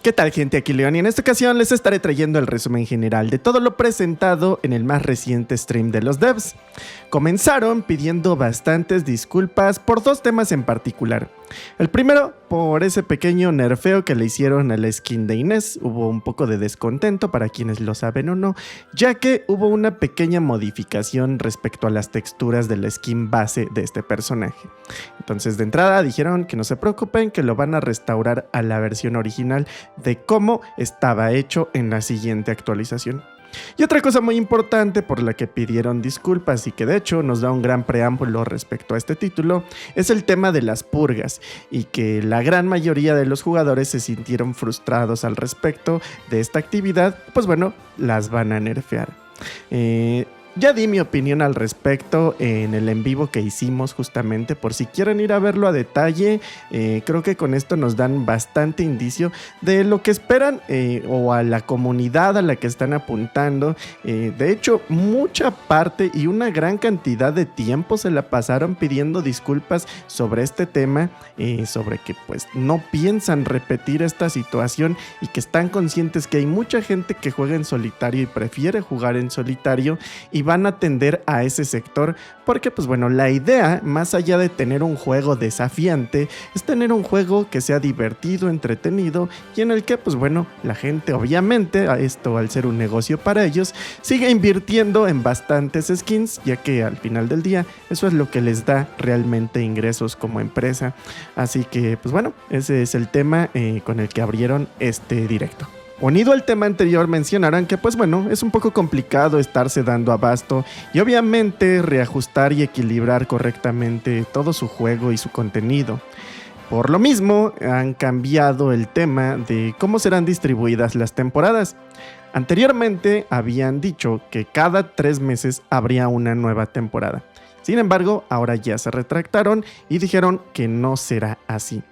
¿Qué tal, gente? Aquí León y en esta ocasión les estaré trayendo el resumen general de todo lo presentado en el más reciente stream de los devs. Comenzaron pidiendo bastantes disculpas por dos temas en particular. El primero, por ese pequeño nerfeo que le hicieron a la skin de Inés. Hubo un poco de descontento para quienes lo saben o no, ya que hubo una pequeña modificación respecto a las texturas de la skin base de este personaje. Entonces, de entrada dijeron que no se preocupen, que lo van a restaurar a la versión original de cómo estaba hecho en la siguiente actualización. Y otra cosa muy importante por la que pidieron disculpas y que de hecho nos da un gran preámbulo respecto a este título es el tema de las purgas y que la gran mayoría de los jugadores se sintieron frustrados al respecto de esta actividad, pues bueno, las van a nerfear. Ya di mi opinión al respecto en el en vivo que hicimos justamente, por si quieren ir a verlo a detalle. Creo que con esto nos dan bastante indicio de lo que esperan o a la comunidad a la que están apuntando. De hecho, mucha parte y una gran cantidad de tiempo se la pasaron pidiendo disculpas sobre este tema, sobre que pues no piensan repetir esta situación y que están conscientes que hay mucha gente que juega en solitario y prefiere jugar en solitario y van a atender a ese sector porque pues bueno, la idea más allá de tener un juego desafiante es tener un juego que sea divertido, entretenido y en el que pues bueno, la gente obviamente, a esto al ser un negocio para ellos, sigue invirtiendo en bastantes skins, ya que al final del día eso es lo que les da realmente ingresos como empresa. Así que pues bueno, ese es el tema con el que abrieron este directo. Unido al tema anterior, mencionarán que pues bueno, es un poco complicado estarse dando abasto y obviamente reajustar y equilibrar correctamente todo su juego y su contenido. Por lo mismo, han cambiado el tema de cómo serán distribuidas las temporadas. Anteriormente habían dicho que cada 3 meses habría una nueva temporada. Sin embargo, ahora ya se retractaron y dijeron que no será así.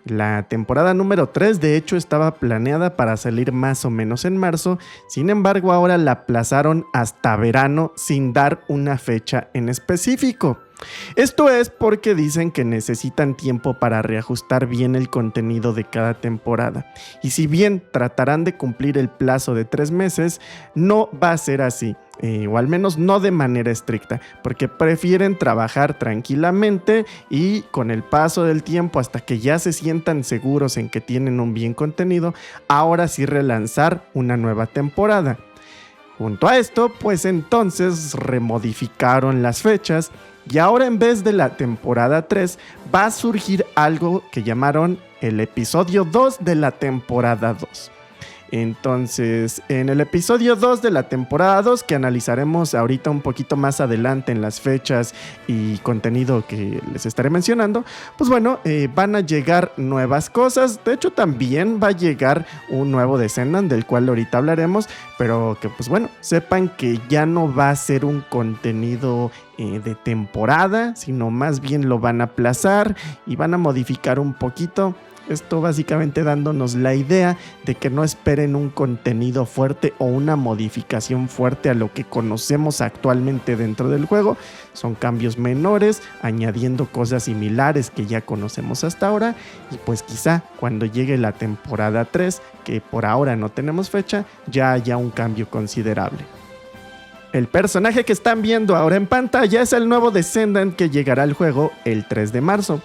La temporada número 3 de hecho estaba planeada para salir más o menos en marzo, sin embargo ahora la aplazaron hasta verano sin dar una fecha en específico. Esto es porque dicen que necesitan tiempo para reajustar bien el contenido de cada temporada. Y si bien tratarán de cumplir el plazo de 3 meses, no va a ser así. O al menos no de manera estricta, porque prefieren trabajar tranquilamente y con el paso del tiempo hasta que ya se sientan seguros en que tienen un bien contenido, ahora sí relanzar una nueva temporada. Junto a esto, pues entonces remodificaron las fechas y ahora en vez de la temporada 3 va a surgir algo que llamaron el episodio 2 de la temporada 2. Entonces, en el episodio 2 de la temporada 2, que analizaremos ahorita un poquito más adelante en las fechas y contenido que les estaré mencionando, pues bueno, van a llegar nuevas cosas. De hecho, también va a llegar un nuevo Descendant, del cual ahorita hablaremos, pero que pues bueno, sepan que ya no va a ser un contenido de temporada, sino más bien lo van a aplazar y van a modificar un poquito. Esto básicamente dándonos la idea de que no esperen un contenido fuerte o una modificación fuerte a lo que conocemos actualmente dentro del juego. Son cambios menores, añadiendo cosas similares que ya conocemos hasta ahora. Y pues quizá cuando llegue la temporada 3, que por ahora no tenemos fecha, ya haya un cambio considerable. El personaje que están viendo ahora en pantalla es el nuevo Descendant que llegará al juego el 3 de marzo.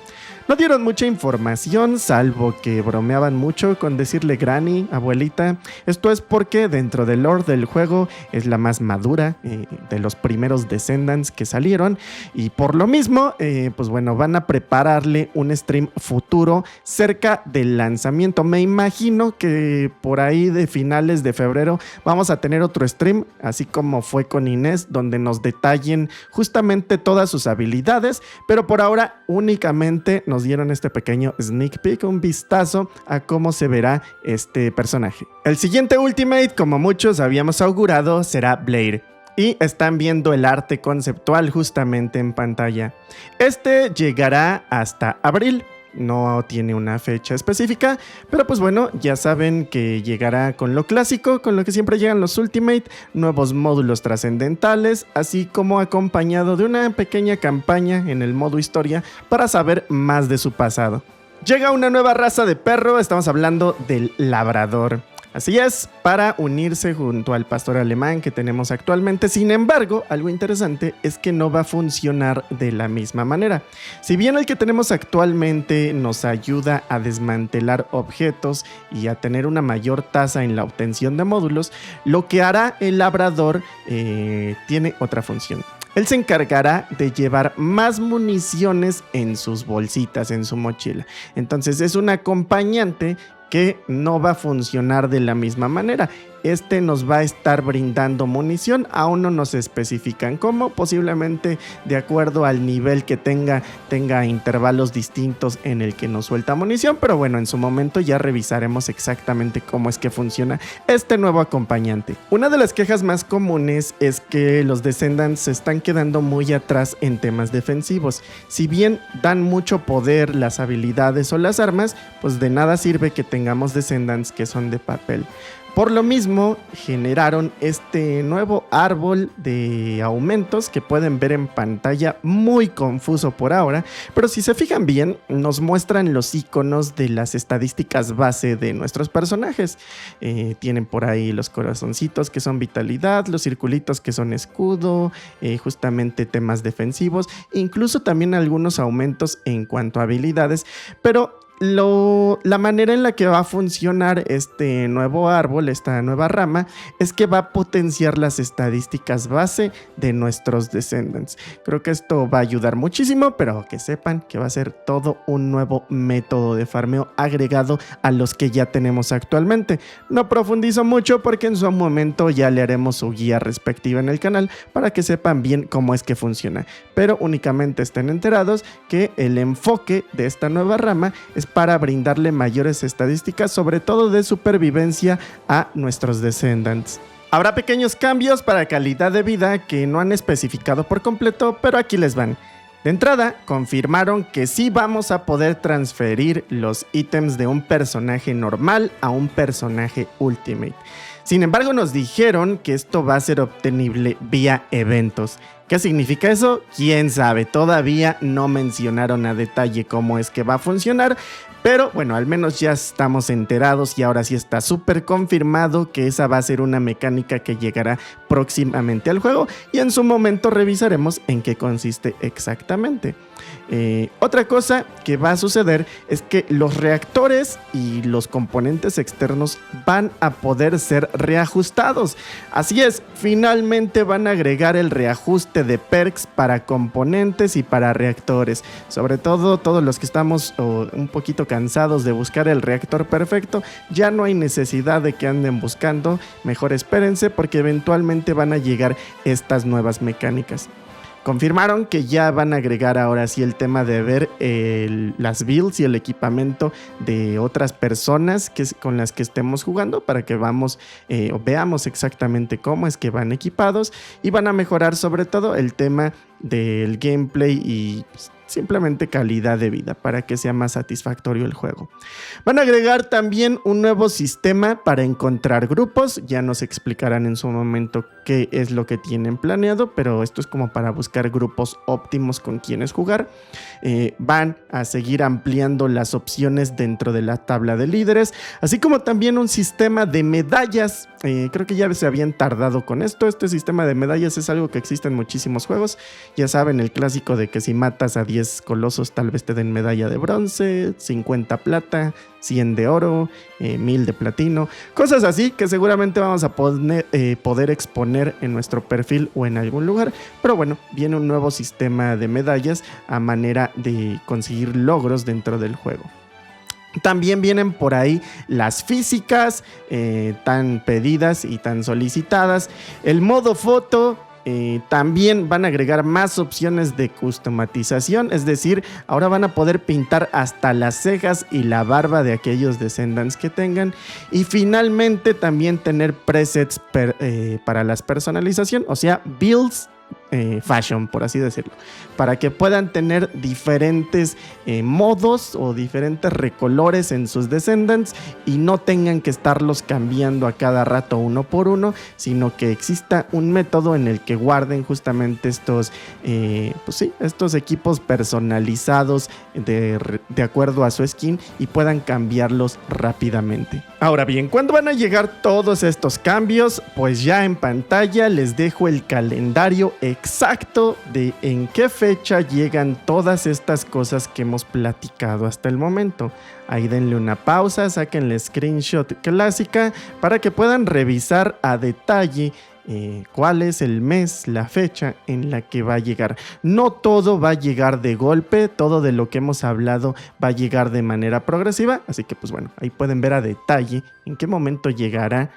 No dieron mucha información, salvo que bromeaban mucho con decirle Granny, abuelita. Esto es porque dentro del lore del juego es la más madura de los primeros Descendants que salieron. Y por lo mismo, pues bueno, van a prepararle un stream futuro cerca del lanzamiento. Me imagino que por ahí de finales de febrero vamos a tener otro stream, así como fue con Inés, donde nos detallen justamente todas sus habilidades. Pero por ahora únicamente nos dieron este pequeño sneak peek, un vistazo a cómo se verá este personaje. El siguiente Ultimate, como muchos habíamos augurado, será Blair. Y están viendo el arte conceptual justamente en pantalla. Este llegará hasta abril. No tiene una fecha específica, pero pues bueno, ya saben que llegará con lo clásico, con lo que siempre llegan los Ultimate, nuevos módulos trascendentales, así como acompañado de una pequeña campaña en el modo historia para saber más de su pasado. Llega una nueva raza de perro, estamos hablando del labrador. Así es, para unirse junto al pastor alemán que tenemos actualmente. Sin embargo, algo interesante es que no va a funcionar de la misma manera. Si bien el que tenemos actualmente nos ayuda a desmantelar objetos y a tener una mayor tasa en la obtención de módulos, lo que hará el labrador tiene otra función. Él se encargará de llevar más municiones en sus bolsitas, en su mochila. Entonces es un acompañante que no va a funcionar de la misma manera. Este nos va a estar brindando munición, aún no nos especifican cómo, posiblemente de acuerdo al nivel que tenga intervalos distintos en el que nos suelta munición, pero bueno, en su momento ya revisaremos exactamente cómo es que funciona este nuevo acompañante. Una de las quejas más comunes es que los Descendants se están quedando muy atrás en temas defensivos. Si bien dan mucho poder las habilidades o las armas, pues de nada sirve que tengamos Descendants que son de papel. Por lo mismo, generaron este nuevo árbol de aumentos que pueden ver en pantalla, muy confuso por ahora, pero si se fijan bien, nos muestran los iconos de las estadísticas base de nuestros personajes. Tienen por ahí los corazoncitos que son vitalidad, los circulitos que son escudo, justamente temas defensivos, incluso también algunos aumentos en cuanto a habilidades, pero la manera en la que va a funcionar este nuevo árbol, esta nueva rama, es que va a potenciar las estadísticas base de nuestros Descendants. Creo que esto va a ayudar muchísimo, pero que sepan que va a ser todo un nuevo método de farmeo agregado a los que ya tenemos actualmente. No profundizo mucho porque en su momento ya le haremos su guía respectiva en el canal para que sepan bien cómo es que funciona, pero únicamente estén enterados que el enfoque de esta nueva rama es para brindarle mayores estadísticas, sobre todo de supervivencia, a nuestros Descendants. Habrá pequeños cambios para calidad de vida que no han especificado por completo, pero aquí les van. De entrada, confirmaron que sí vamos a poder transferir los ítems de un personaje normal a un personaje Ultimate. Sin embargo, nos dijeron que esto va a ser obtenible vía eventos. ¿Qué significa eso? ¿Quién sabe? Todavía no mencionaron a detalle cómo es que va a funcionar, pero bueno, al menos ya estamos enterados y ahora sí está súper confirmado que esa va a ser una mecánica que llegará próximamente al juego y en su momento revisaremos en qué consiste exactamente. Otra cosa que va a suceder es que los reactores y los componentes externos van a poder ser reajustados. Así es, finalmente van a agregar el reajuste de perks para componentes y para reactores. Sobre todo todos los que estamos un poquito cansados de buscar el reactor perfecto, ya no hay necesidad de que anden buscando. Mejor espérense porque eventualmente van a llegar estas nuevas mecánicas. Confirmaron que ya van a agregar ahora sí el tema de ver las builds y el equipamiento de otras personas con las que estemos jugando para que veamos exactamente cómo es que van equipados y van a mejorar sobre todo el tema del gameplay y simplemente calidad de vida para que sea más satisfactorio el juego. Van a agregar también un nuevo sistema para encontrar grupos. Ya nos explicarán en su momento qué es lo que tienen planeado, pero esto es como para buscar grupos óptimos con quienes jugar. Van a seguir ampliando las opciones dentro de la tabla de líderes, así como también un sistema de medallas. Creo que ya se habían tardado con esto. Este sistema de medallas es algo que existe en muchísimos juegos. Ya saben, el clásico de que si matas a 10 colosos tal vez te den medalla de bronce, 50 plata, 100 de oro, 1000 de platino, cosas así que seguramente vamos a poder exponer en nuestro perfil o en algún lugar. Pero bueno, viene un nuevo sistema de medallas a manera de conseguir logros dentro del juego. También vienen por ahí las físicas tan pedidas y tan solicitadas. El modo foto. También van a agregar más opciones de customización, es decir, ahora van a poder pintar hasta las cejas y la barba de aquellos Descendants que tengan. Y finalmente también tener presets para la personalización, o sea, builds fashion, por así decirlo, para que puedan tener diferentes modos o diferentes recolores en sus Descendants y no tengan que estarlos cambiando a cada rato uno por uno, sino que exista un método en el que guarden justamente estos estos equipos personalizados de acuerdo a su skin y puedan cambiarlos rápidamente. Ahora bien, ¿cuándo van a llegar todos estos cambios? Pues ya en pantalla les dejo el calendario exacto de en qué fecha llegan todas estas cosas que hemos platicado hasta el momento. Ahí denle una pausa, saquen la screenshot clásica para que puedan revisar a detalle cuál es el mes, la fecha en la que va a llegar. No todo va a llegar de golpe, todo de lo que hemos hablado va a llegar de manera progresiva, así que pues bueno, ahí pueden ver a detalle en qué momento llegará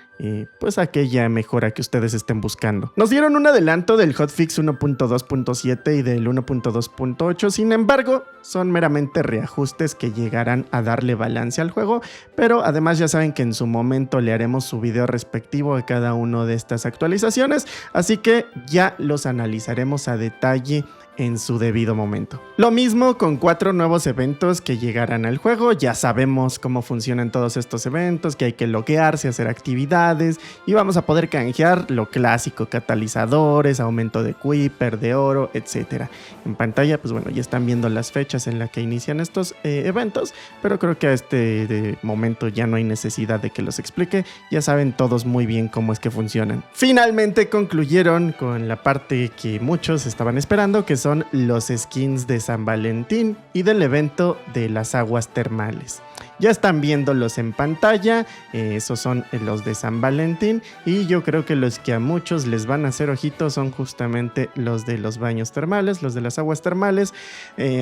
pues aquella mejora que ustedes estén buscando. Nos dieron un adelanto del hotfix 1.2.7 y del 1.2.8, sin embargo son meramente reajustes que llegarán a darle balance al juego, pero además ya saben que en su momento le haremos su video respectivo a cada una de estas actualizaciones, así que ya los analizaremos a detalle en su debido momento. Lo mismo con 4 nuevos eventos que llegarán al juego. Ya sabemos cómo funcionan todos estos eventos, que hay que loguearse, hacer actividades y vamos a poder canjear lo clásico, catalizadores, aumento de Quiper, de oro, etc. En pantalla, pues bueno, ya están viendo las fechas en las que inician estos eventos, pero creo que a este momento ya no hay necesidad de que los explique. Ya saben todos muy bien cómo es que funcionan. Finalmente concluyeron con la parte que muchos estaban esperando, que son los skins de San Valentín y del evento de las aguas termales. Ya están viéndolos en pantalla, esos son los de San Valentín y yo creo que los que a muchos les van a hacer ojitos son justamente los de los baños termales, los de las aguas termales.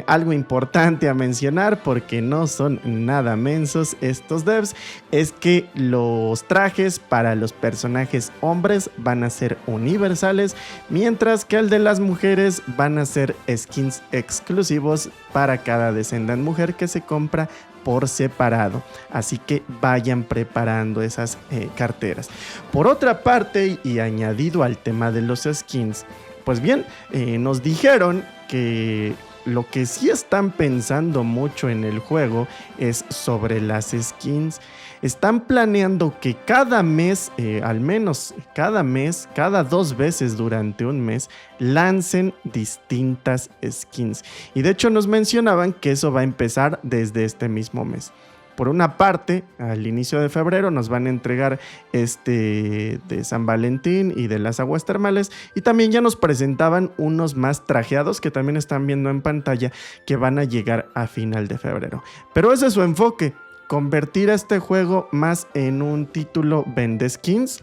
Algo importante a mencionar, porque no son nada mensos estos devs, es que los trajes para los personajes hombres van a ser universales, mientras que el de las mujeres van a ser skins exclusivos para cada Descendant mujer que se compra por separado, así que vayan preparando esas carteras. Por otra parte, y añadido al tema de los skins, pues bien, nos dijeron que lo que sí están pensando mucho en el juego es sobre las skins. Están planeando que cada mes, al menos cada mes, cada 2 veces durante un mes, lancen distintas skins. Y de hecho nos mencionaban que eso va a empezar desde este mismo mes. Por una parte, al inicio de febrero nos van a entregar de San Valentín y de las aguas termales, y también ya nos presentaban unos más trajeados que también están viendo en pantalla, que van a llegar a final de febrero. Pero ese es su enfoque, convertir a este juego más en un título vende skins.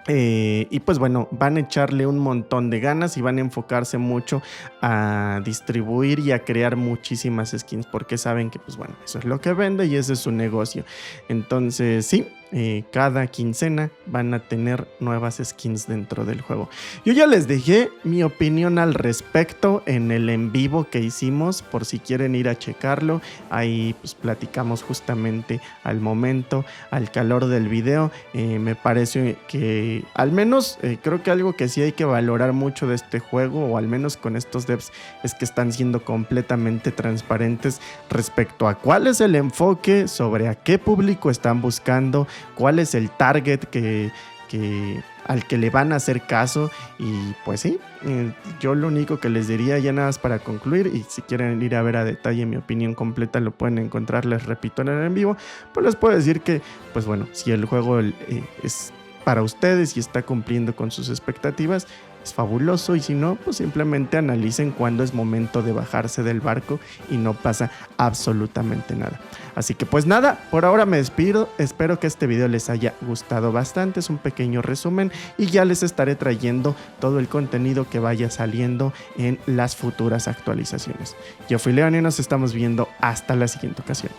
Y pues bueno, van a echarle un montón de ganas y van a enfocarse mucho a distribuir y a crear muchísimas skins, porque saben que pues bueno, eso es lo que vende y ese es su negocio. Entonces sí, cada quincena van a tener nuevas skins dentro del juego. Yo ya les dejé mi opinión al respecto en el en vivo que hicimos, por si quieren ir a checarlo. Ahí pues platicamos justamente al momento, al calor del video. Me parece que al menos creo que algo que sí hay que valorar mucho de este juego, o al menos con estos devs, es que están siendo completamente transparentes respecto a cuál es el enfoque, sobre a qué público están buscando, cuál es el target al que le van a hacer caso. Y pues sí, yo lo único que les diría ya nada más para concluir, y si quieren ir a ver a detalle mi opinión completa lo pueden encontrar, les repito, en el en vivo, pues les puedo decir que pues bueno, si el juego es para ustedes y está cumpliendo con sus expectativas, es fabuloso, y si no, pues simplemente analicen cuándo es momento de bajarse del barco y no pasa absolutamente nada. Así que pues nada, por ahora me despido, espero que este video les haya gustado bastante, es un pequeño resumen y ya les estaré trayendo todo el contenido que vaya saliendo en las futuras actualizaciones. Yo fui León y nos estamos viendo hasta la siguiente ocasión.